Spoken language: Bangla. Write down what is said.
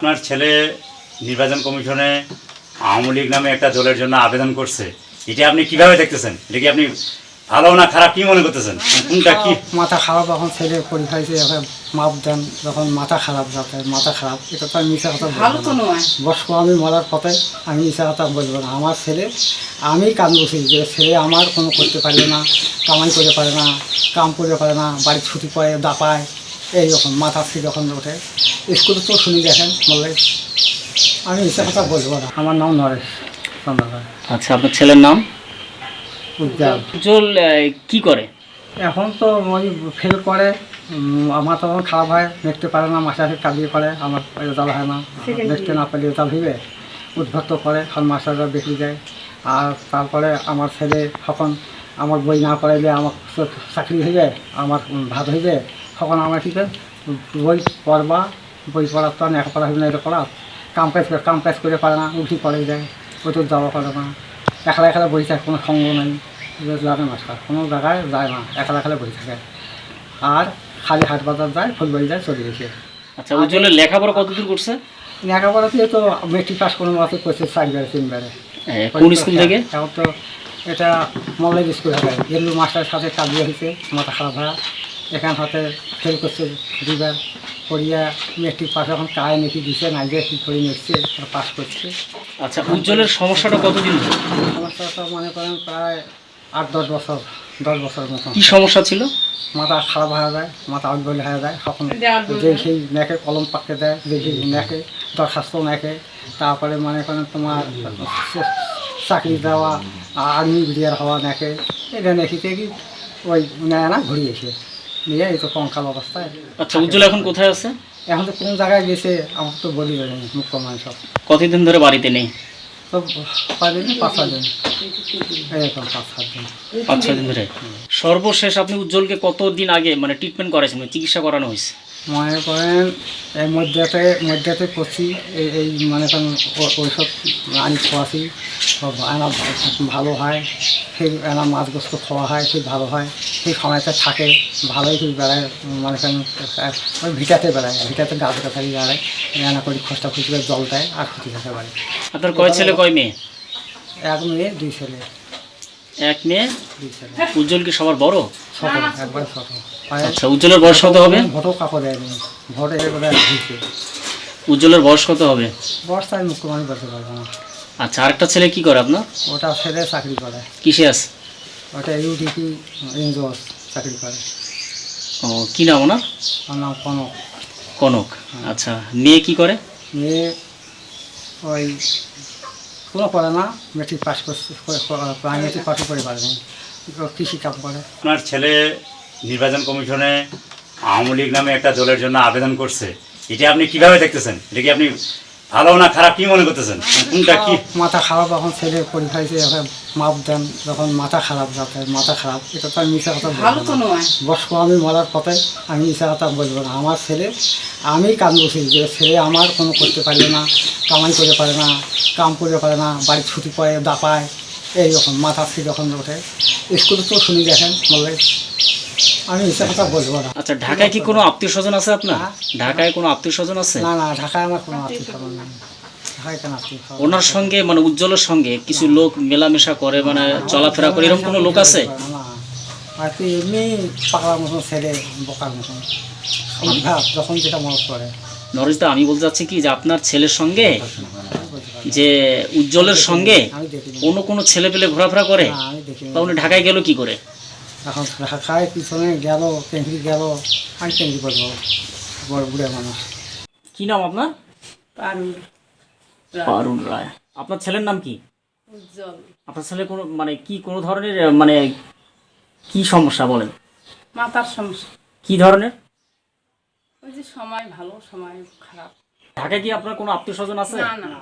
আপনার ছেলে নির্বাচন কমিশনে আওয়ামী লীগ নামে একটা দলের জন্য আবেদন করছে, এটা আপনি কিভাবে দেখতেছেন? এটা কি আপনি ভালো না খারাপ কি মনে করতেছেন? কোনটা কি? মাথা খারাপ যখন ছেলে পরীক্ষায় মাপ দেন, যখন মাথা খারাপ যাতে মাথা খারাপ, এটা তো আমি মিশা কথা বলবো না। বয়স্ক আমি মরার পথে আমি মিশা কথা বলবো না। আমার ছেলে আমি কান বসি যে ছেলে আমার কোনো করতে পারবে না, কামাই করে পারে না, কাম করে পারে না, বাড়ির ছুটি পড়ে দাপায়, এইরকম মাথা ফি যখন ওঠে। স্কুলে তো শুনি দেখেন বললে, আমি মিশা কথা বলবো না। আমার নাম নরেশ চন্দ্রকার। আচ্ছা, আপনার ছেলের নাম? উজ্জ্বল। উজ্জ্বল কি করে? এখন তো ওই ফেল করে, আমার তখন খারাপ হয়, দেখতে পারে না, মাস্টারকে কাঁদিয়ে করে, আমার রেজাল্ট হয় না, দেখতে না পারলে রেজাল্ট হইবে, উদ্ভক্ত করে, এখন মাস্টাররা বেশি যায়। আর তারপরে আমার ছেলে তখন আমার বই না পড়াইলে আমার চাকরি হইবে, আমার ভাত হইবে, তখন আমার ঠিক বই পড়বা, বই পড়ার তো লেখাপড়া হইবে না, এটা পড়া কাম কাজ করে পারে না, উঠি পড়ে যায়, ওই তো যাওয়া পারে না, একলা একলা বই থাকে, কোনো সঙ্গ নেই, জানে মাস্টার কোনো জায়গায় যায় না, একলা একলা বই থাকে, আর খালি হাট বাজার যায়, ফুলবাড়ি যায়, চলে গেছে। আচ্ছা, উজ্জ্বলের লেখাপড়া কতদূর করছে? লেখাপড়া দিয়ে তো মেট্রিক পাস কোনো মতো করছে 4 3 কোন স্কুল থেকে? এখন তো এটা মল্লিক স্কুল হবে, গেলু মাস্টারের সাথে কাজ হয়েছে, মাথা খারাপ হয়, এখান হাতে ফেল করছে 2বার পড়িয়া মেট্রিক পাস, এখন কায় নাকি দিচ্ছে না, যে কী করে নিচ্ছে পাস করছে। আচ্ছা, উজ্জ্বলের সমস্যাটা কতদিন ধরে? সমস্যাটা তো মনে করেন প্রায় 8-10 বছর, 10 বছরের মতো। কি সমস্যা ছিল? মাথা খারাপ হয়ে যায়, মাথা অজ্ঞল হয়ে যায়, তখন যে সেই নেকে কলম পাকতে দেয়, যে সেই নেকে দরখাস্ত নেকে, তারপরে মনে করেন তোমার চাকরি দেওয়া, আর্মি বিডিআর হওয়া নেকে, এটা নেখিতে কি ওই নেয় না, ঘুরিয়েছে নিয়ে এই তো কঙ্কাল অবস্থায়। আচ্ছা, উজ্জ্বল এখন কোথায় আছে? এখন তো কোন জায়গায় গেছে আমার তো বলি যায়নি, মুখ্য মানুষ কতদিন ধরে বাড়িতে নেই? তো 5 দিন 5-6 দিন, এরকম 5-7 দিন। 5-6 দিন ধরে। সর্বশেষ আপনি উজ্জ্বলকে কতদিন আগে মানে ট্রিটমেন্ট করেছেন, চিকিৎসা করানো হয়েছে? মনে করেন এই মধ্যে করছি, এই মনে করেন ওইসব আনি খাওয়াছি, আনা ভালো হয়, সেই আনা মাছ গোস্ত খাওয়া হয়, সেই ভালো হয়, সেই সময়তে থাকে ভালোই সেই বেড়ায়, মনে করেন ওই ভিটাতে বেড়ায়, ভিটাতে গাছ গাছালি বেড়ায়, রান্না করি খোঁজটা খুঁজে জল দেয় আর খুঁটি থাকে বাড়ি। আপনার কয় ছেলে কয় মেয়ে? 1 মেয়ে 2 ছেলে। 1 মেয়ে 2 ছেলে। উজ্জ্বল কি সবার বড়? ছোট, একবার ছোট। আচ্ছা, উজ্জ্বলের বয়স কত হবে? ভোটও কাপড় দেয়নি, ভোট এবারে দিচ্ছে। উজ্জ্বলের বয়স কত হবে? বর্ষায় মুখ্যমন্ত্রী বলতে পারবো না। আচ্ছা, আরেকটা ছেলে কি করে আপনার? ওটা ছেলে চাকরি করে, কিসে আছে? ওটা ইউডিপি এনজিও চাকরি করে। ও, কি নাম ওনার? ওর নাম কনক। কনক। আচ্ছা, মেয়ে কি করে? মেয়ে ওই কোনো করে না, মেট্রিক পাস করছে, মেট্রিক পাসও করে পারেনি, কৃষি কাজ করে। আপনার ছেলে নির্বাচন কমিশনে আওয়ামী লীগ নামে একটা দলের জন্য আবেদন করছে, এটা আপনি কিভাবে দেখতেছেন? এটা কি আপনি ভালো না খারাপ কি মনে করতেছেন? কোনটা কি? মাথা খারাপ যখন ছেলে পরীক্ষায় মাপ দেন, যখন মাথা খারাপ যাতে মাথা খারাপ, এটা তো আমি মিশা কথা বলবো না। বয়স্ক আমি মরার পথে আমি মিশা কথা বলবো না। আমার ছেলে আমি কান বসি যে ছেলে আমার কোনো করতে পারবে না, কামাই করে পারে না, কাম করে পারে না, বাড়ির ছুটি পড়ে দাপায়, এইরকম মাথা ফি যখন ওঠে। স্কুলে তো শুনি দেখেন বললে, আমি মিশা কথা বলবো না। আচ্ছা, ঢাকায় কি কোনো আত্মীয় স্বজন আছে আপনার? ঢাকায় কোনো আত্মীয় স্বজন আছে? না না, ঢাকায় আমার কোনো আত্মীয় স্বজন নেই। ঢাকায় কেন আত্মীয় স্বজন? ওনার সঙ্গে মানে উজ্জ্বলের সঙ্গে কিছু লোক মেলামেশা করে, মানে চলাফেরা করে, এরকম কোনো লোক আছে? না, আর কি এমনি পাকার মতন ছেলে, বোকার মতন ভাব যখন যেটা মনে করে। নরেশদা, আমি বলতে চাচ্ছি কি যে আপনার ছেলের সঙ্গে যে উজ্জ্বলের সঙ্গে আমি দেখিনি, কোনো ছেলে পেলে ঘোরাফেরা করে? না আমি দেখিনি। তা উনি ঢাকায় গেল কি করে? এখন ঢাকায় পিছনে গেল, ট্যাঙ্কি গেল, আমি ট্যাঙ্কি বলবো, বড় বুড়ে মানুষ। কি নাম আপনার? পারুল রায়। আপনার ছেলের নাম কি? উজ্জ্বল। আপনার ছেলে কোনো মানে কি কোনো ধরনের মানে কি সমস্যা বলেন? মাথার সমস্যা। কি ধরনের? ওই যে সময় ভালো, সময় খারাপ। ঢাকায় কি আপনার কোনো আত্মীয় স্বজন আছে? না না।